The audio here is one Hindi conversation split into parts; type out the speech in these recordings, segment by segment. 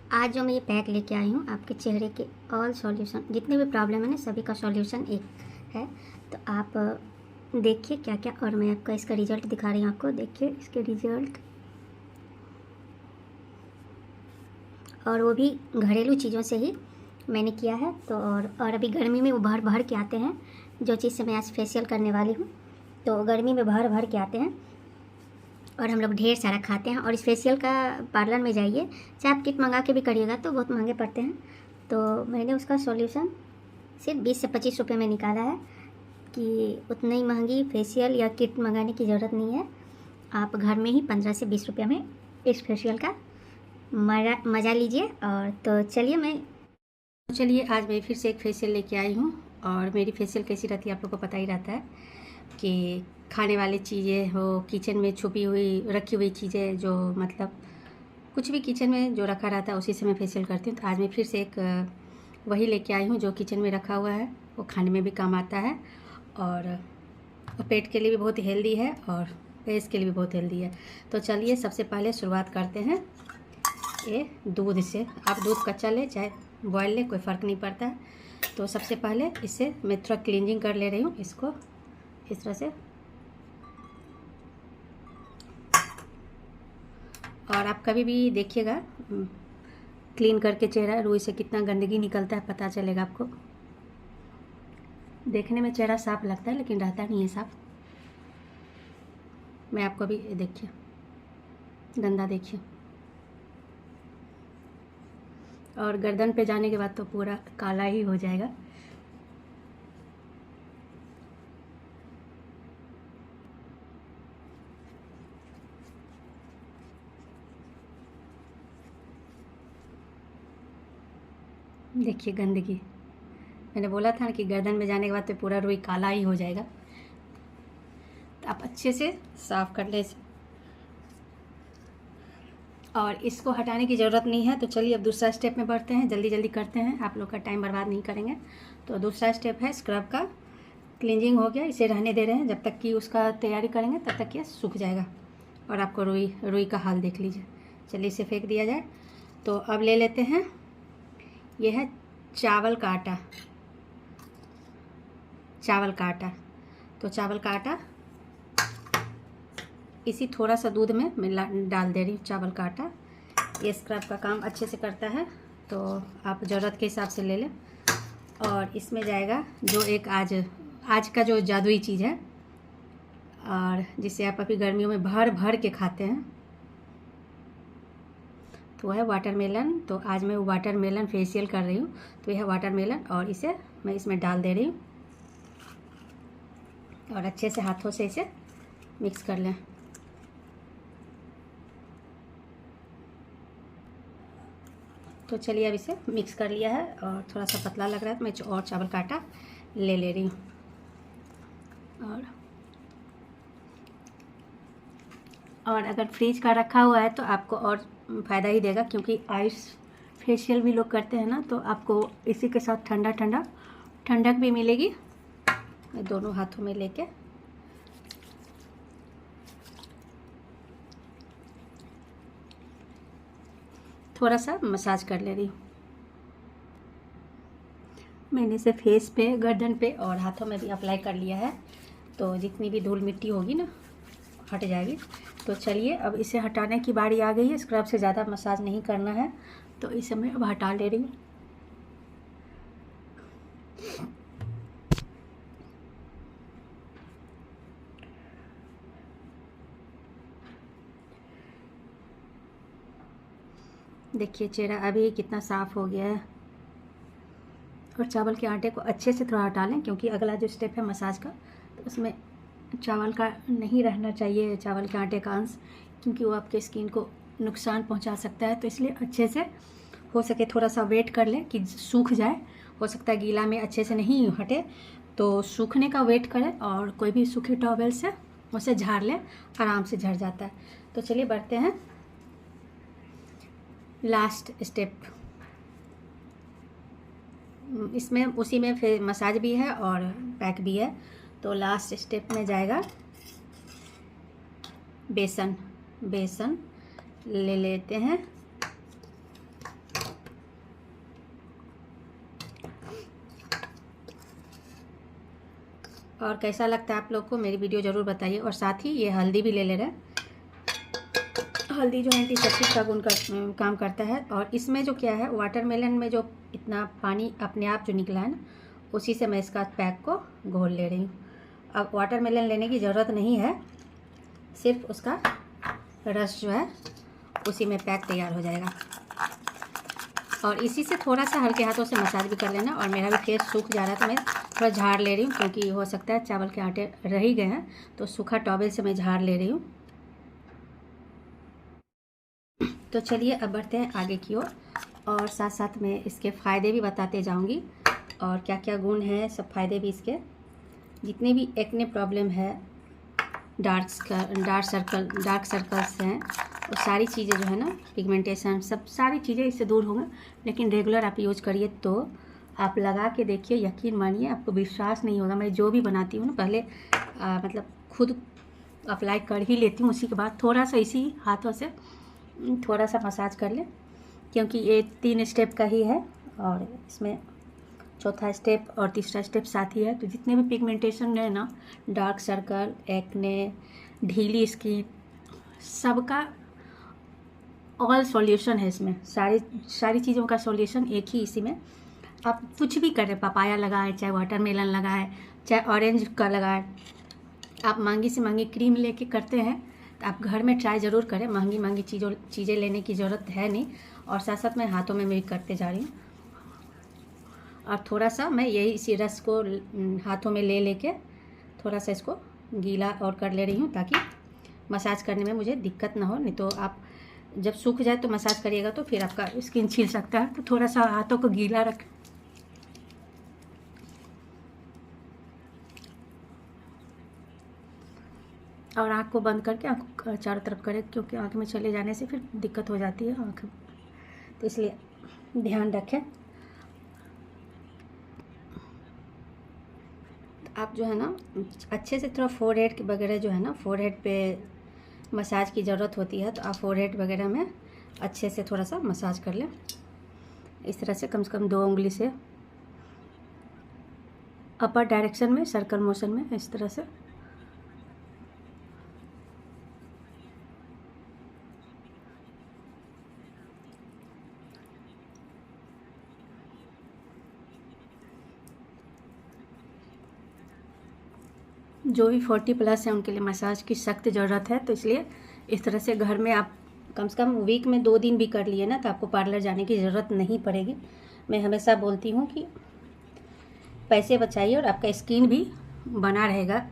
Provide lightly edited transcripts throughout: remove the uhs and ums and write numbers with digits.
आज जो मैं ये पैक लेके आई हूँ आपके चेहरे के ऑल सॉल्यूशन, जितने भी प्रॉब्लम है ना सभी का सॉल्यूशन एक है। तो आप देखिए क्या क्या, और मैं आपका इसका रिज़ल्ट दिखा रही हूँ आपको। देखिए इसके रिज़ल्ट, और वो भी घरेलू चीज़ों से ही मैंने किया है। तो और अभी गर्मी में वो भर भर के आते हैं, जो चीज़ से मैं आज फेशियल करने वाली हूँ। तो गर्मी में भर भर के आते हैं और हम लोग ढेर सारा खाते हैं। और इस फेशियल का पार्लर में जाइए, चाहे आप किट मंगा के भी करिएगा तो बहुत महंगे पड़ते हैं। तो मैंने उसका सॉल्यूशन सिर्फ 20 से 25 रुपये में निकाला है कि उतनी ही महंगी फेशियल या किट मंगाने की ज़रूरत नहीं है। आप घर में ही 15 से 20 रुपये में इस फेशियल का मज़ा लीजिए। और तो चलिए आज मैं फिर से एक फेशियल लेके आई हूँ। और मेरी फेशियल कैसी रहती है आप लोग को पता ही रहता है कि खाने वाली चीज़ें हो, किचन में छुपी हुई रखी हुई चीज़ें, जो मतलब कुछ भी किचन में जो रखा रहता है उसी से मैं फेशियल करती हूँ। तो आज मैं फिर से एक वही लेके आई हूँ जो किचन में रखा हुआ है, वो खाने में भी काम आता है और पेट के लिए भी बहुत हेल्दी है और फेस के लिए भी बहुत हेल्दी है। तो चलिए सबसे पहले शुरुआत करते हैं ये दूध से। आप दूध कच्चा ले चाहे बॉयल ले, कोई फ़र्क नहीं पड़ता है। तो सबसे पहले इससे मैं थोड़ा क्लींजिंग कर ले रही हूँ इसको इस तरह से। और आप कभी भी देखिएगा क्लीन करके चेहरा, रुई से कितना गंदगी निकलता है पता चलेगा आपको। देखने में चेहरा साफ लगता है लेकिन रहता नहीं है साफ। मैं आपको भी देखिए गंदा देखिए, और गर्दन पे जाने के बाद तो पूरा काला ही हो जाएगा। देखिए गंदगी, मैंने बोला था ना कि गर्दन में जाने के बाद तो पूरा रुई काला ही हो जाएगा। तो आप अच्छे से साफ़ कर लें और इसको हटाने की ज़रूरत नहीं है। तो चलिए अब दूसरा स्टेप में बढ़ते हैं, जल्दी जल्दी करते हैं, आप लोग का टाइम बर्बाद नहीं करेंगे। तो दूसरा स्टेप है स्क्रब का। क्लींजिंग हो गया, इसे रहने दे रहे हैं, जब तक कि उसका तैयारी करेंगे तब तक ये सूख जाएगा। और आपको रुई का हाल देख लीजिए। चलिए इसे फेंक दिया जाए। तो अब ले लेते हैं, ये है चावल का आटा। तो चावल का आटा इसी थोड़ा सा दूध में मैं डाल दे रही हूँ। चावल का आटा ये स्क्रब का काम अच्छे से करता है, तो आप ज़रूरत के हिसाब से ले लें। और इसमें जाएगा जो एक आज का जो जादुई चीज़ है, और जिसे आप अभी गर्मियों में भर भर के खाते हैं, तो वह है वाटरमेलन। तो आज मैं वाटरमेलन फेशियल कर रही हूँ। तो यह है वाटरमेलन और इसे मैं इसमें डाल दे रही हूँ और अच्छे से हाथों से इसे मिक्स कर लें। तो चलिए अब इसे मिक्स कर लिया है और थोड़ा सा पतला लग रहा है तो मैं और चावल का आटा ले रही हूँ। और अगर फ्रीज का रखा हुआ है तो आपको और फ़ायदा ही देगा, क्योंकि आइस फेशियल भी लोग करते हैं ना, तो आपको इसी के साथ ठंडा ठंडा ठंडक भी मिलेगी। मैं दोनों हाथों में लेके थोड़ा सा मसाज कर ले रही हूँ। मैंने इसे फेस पे, गर्दन पे और हाथों में भी अप्लाई कर लिया है, तो जितनी भी धूल मिट्टी होगी ना हट जाएगी। तो चलिए अब इसे हटाने की बारी आ गई है। स्क्रब से ज़्यादा मसाज नहीं करना है, तो इसे मैं अब हटा ले रही हूँ। देखिए चेहरा अभी कितना साफ़ हो गया है। और चावल के आटे को अच्छे से थोड़ा हटा लें, क्योंकि अगला जो स्टेप है मसाज का, तो उसमें चावल का नहीं रहना चाहिए, चावल के आटे का अंश, क्योंकि वो आपके स्किन को नुकसान पहुंचा सकता है। तो इसलिए अच्छे से हो सके थोड़ा सा वेट कर लें कि सूख जाए। हो सकता है गीला में अच्छे से नहीं हटे, तो सूखने का वेट करें और कोई भी सूखे टॉवेल से उसे झाड़ लें, आराम से झड़ जाता है। तो चलिए बढ़ते हैं लास्ट स्टेप। इसमें उसी में फिर मसाज भी है और पैक भी है। तो लास्ट स्टेप में जाएगा बेसन ले लेते हैं और कैसा लगता है आप लोग को मेरी वीडियो ज़रूर बताइए। और साथ ही ये हल्दी भी ले रहे हैं। हल्दी जो एंटीसेप्टिक का गुण काम करता है। और इसमें जो क्या है, वाटरमेलन में जो इतना पानी अपने आप जो निकला है ना, उसी से मैं इसका पैक को घोल ले रही हूँ। अब वाटरमेलन लेने की ज़रूरत नहीं है, सिर्फ उसका रस जो है उसी में पैक तैयार हो जाएगा। और इसी से थोड़ा सा हल्के हाथों से मसाज भी कर लेना। और मेरा भी फेस सूख जा रहा है तो मैं थोड़ा झाड़ ले रही हूँ, क्योंकि हो सकता है चावल के आटे रह ही गए हैं, तो सूखा टॉवल से मैं झाड़ ले रही हूँ। तो चलिए अब बढ़ते हैं आगे की ओर, और साथ साथ मैं इसके फ़ायदे भी बताते जाऊँगी और क्या क्या गुण है, सब फ़ायदे भी इसके। जितने भी एक्ने प्रॉब्लम है, डार्क सर्कल्स हैं, वो सारी चीज़ें जो है ना, पिगमेंटेशन, सब सारी चीज़ें इससे दूर होंगे। लेकिन रेगुलर आप यूज़ करिए तो आप लगा के देखिए, यकीन मानिए आपको विश्वास नहीं होगा। मैं जो भी बनाती हूँ ना, पहले मतलब खुद अप्लाई कर ही लेती हूँ, उसी के बाद थोड़ा सा इसी हाथों से थोड़ा सा मसाज कर लें, क्योंकि ये 3 स्टेप का ही है और इसमें चौथा स्टेप और तीसरा स्टेप साथ ही है। तो जितने भी पिगमेंटेशन है ना, डार्क सर्कल, एक्ने, ढीली स्किन, सबका ऑल सॉल्यूशन है इसमें। सारी चीज़ों का सॉल्यूशन एक ही इसी में। आप कुछ भी करें, पपाया लगाएं, चाहे वाटरमेलन लगाएं, चाहे ऑरेंज का लगाएं, आप महंगी से महंगी क्रीम लेके करते हैं तो आप घर में ट्राई ज़रूर करें। महंगी चीज़ें लेने की ज़रूरत है नहीं। और साथ साथ मैं हाथों में भी करते जा रही हूँ। और थोड़ा सा मैं यही इसी रस को हाथों में ले लेके थोड़ा सा इसको गीला और कर ले रही हूँ, ताकि मसाज करने में मुझे दिक्कत ना हो। नहीं तो आप जब सूख जाए तो मसाज करिएगा तो फिर आपका स्किन छिल सकता है। तो थोड़ा सा हाथों को गीला रख, और आँख को बंद करके आँख चारों तरफ करें, क्योंकि आँख में चले जाने से फिर दिक्कत हो जाती है आँख, तो इसलिए ध्यान रखें। आप जो है ना अच्छे से थोड़ा फोरहेड वगैरह जो है ना, फोरहेड पे मसाज की ज़रूरत होती है, तो आप फोरहेड वगैरह में अच्छे से थोड़ा सा मसाज कर लें। इस तरह से कम 2 उंगली से अपर डायरेक्शन में, सर्कल मोशन में, इस तरह से। जो भी 40+ है उनके लिए मसाज की सख्त ज़रूरत है, तो इसलिए इस तरह से घर में आप कम से कम वीक में 2 दिन भी कर लिए ना, तो आपको पार्लर जाने की ज़रूरत नहीं पड़ेगी। मैं हमेशा बोलती हूँ कि पैसे बचाइए और आपका स्किन भी बना रहेगा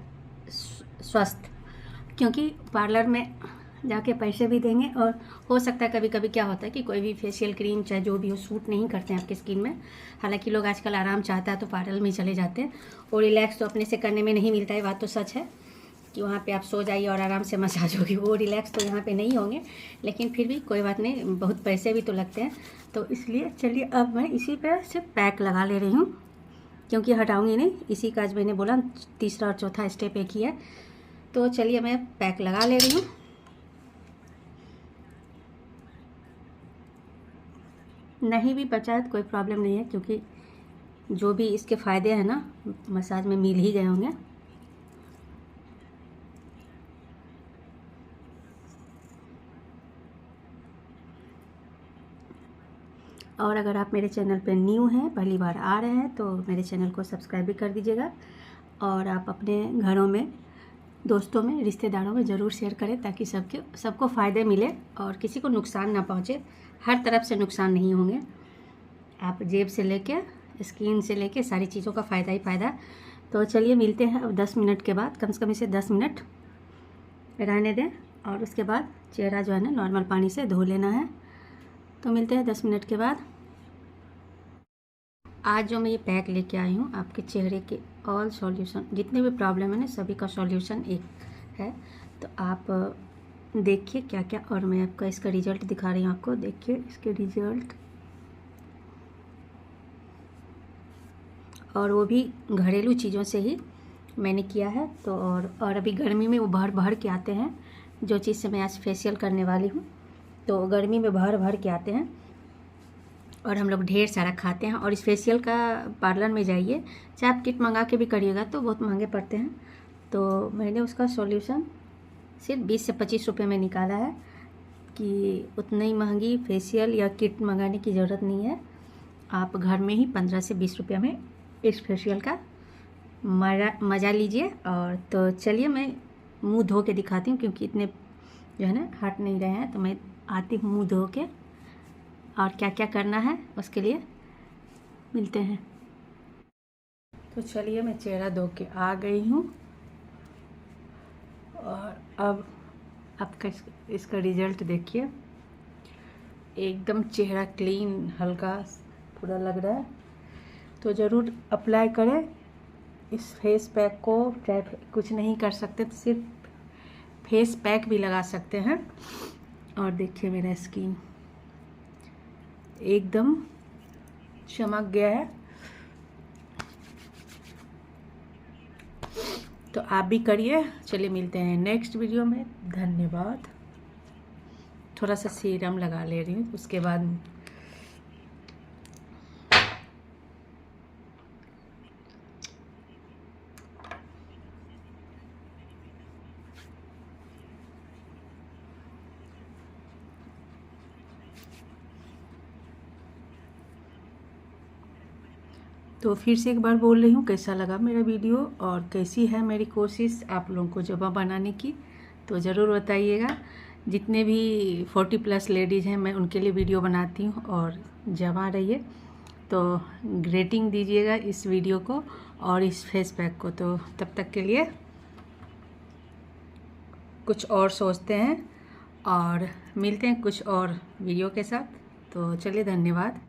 स्वस्थ, क्योंकि पार्लर में जाके पैसे भी देंगे। और हो सकता है कभी कभी क्या होता है कि कोई भी फेशियल क्रीम चाहे जो भी हो सूट नहीं करते हैं आपकी स्किन में। हालांकि लोग आजकल आराम चाहता है तो पार्लर में चले जाते हैं, और रिलैक्स तो अपने से करने में नहीं मिलता है। बात तो सच है कि वहाँ पे आप सो जाइए और आराम से मसाज होगी, वो रिलैक्स तो यहाँ पे नहीं होंगे। लेकिन फिर भी कोई बात नहीं, बहुत पैसे भी तो लगते हैं। तो इसलिए चलिए अब मैं इसी पे से पैक लगा ले रही हूँ, क्योंकि हटाऊँगी नहीं। इसी का आज मैंने बोला तीसरा और चौथा स्टेप एक ही है। तो चलिए मैं पैक लगा ले रही हूँ। नहीं भी बचा है तो कोई प्रॉब्लम नहीं है, क्योंकि जो भी इसके फ़ायदे हैं ना मसाज में मिल ही गए होंगे। और अगर आप मेरे चैनल पर न्यू हैं, पहली बार आ रहे हैं, तो मेरे चैनल को सब्सक्राइब भी कर दीजिएगा। और आप अपने घरों में, दोस्तों में, रिश्तेदारों में ज़रूर शेयर करें, ताकि सबको फ़ायदे मिले और किसी को नुकसान ना पहुँचे। हर तरफ से नुकसान नहीं होंगे, आप जेब से लेके स्किन से लेके सारी चीज़ों का फ़ायदा ही फ़ायदा। तो चलिए मिलते हैं अब 10 मिनट के बाद। कम से कम इसे 10 मिनट रहने दें, और उसके बाद चेहरा जो है ना नॉर्मल पानी से धो लेना है। तो मिलते हैं 10 मिनट के बाद। आज जो मैं ये पैक लेके आई हूँ, आपके चेहरे के ऑल सॉल्यूशन, जितने भी प्रॉब्लम है ना सभी का सॉल्यूशन एक है। तो आप देखिए क्या क्या, और मैं आपका इसका रिज़ल्ट दिखा रही हूँ आपको। देखिए इसके रिज़ल्ट, और वो भी घरेलू चीज़ों से ही मैंने किया है। तो और अभी गर्मी में वो भर के आते हैं, जो चीज़ से मैं आज फेशियल करने वाली हूँ, तो गर्मी में भर के आते हैं। और हम लोग ढेर सारा खाते हैं। और इस फेशियल का पार्लर में जाइए, चाहे आप किट मंगा के भी करिएगा तो बहुत महंगे पड़ते हैं। तो मैंने उसका सॉल्यूशन सिर्फ 20 से 25 रुपये में निकाला है कि उतनी महंगी फेशियल या किट मंगाने की ज़रूरत नहीं है। आप घर में ही 15 से 20 रुपये में इस फेशियल का मज़ा लीजिए। और तो चलिए मैं मुंह धो के दिखाती हूँ, क्योंकि इतने जो है ना हट नहीं रहे हैं। तो मैं आती हूँ मुंह धो के, और क्या क्या करना है उसके लिए मिलते हैं। तो चलिए मैं चेहरा धो के आ गई हूँ, और अब आपका इसका रिज़ल्ट देखिए। एकदम चेहरा क्लीन हल्का पूरा लग रहा है। तो ज़रूर अप्लाई करें इस फेस पैक को। चाहे कुछ नहीं कर सकते तो सिर्फ फेस पैक भी लगा सकते हैं। और देखिए मेरा स्किन एकदम चमक गया है। तो आप भी करिए। चलिए मिलते हैं नेक्स्ट वीडियो में। धन्यवाद। थोड़ा सा सीरम लगा ले रही हूँ, उसके बाद तो फिर से एक बार बोल रही हूँ, कैसा लगा मेरा वीडियो और कैसी है मेरी कोशिश आप लोगों को जमा बनाने की, तो ज़रूर बताइएगा। जितने भी 40+ लेडीज़ हैं मैं उनके लिए वीडियो बनाती हूँ, और जमा रहिए। तो रेटिंग दीजिएगा इस वीडियो को और इस फेस पैक को। तो तब तक के लिए कुछ और सोचते हैं और मिलते हैं कुछ और वीडियो के साथ। तो चलिए धन्यवाद।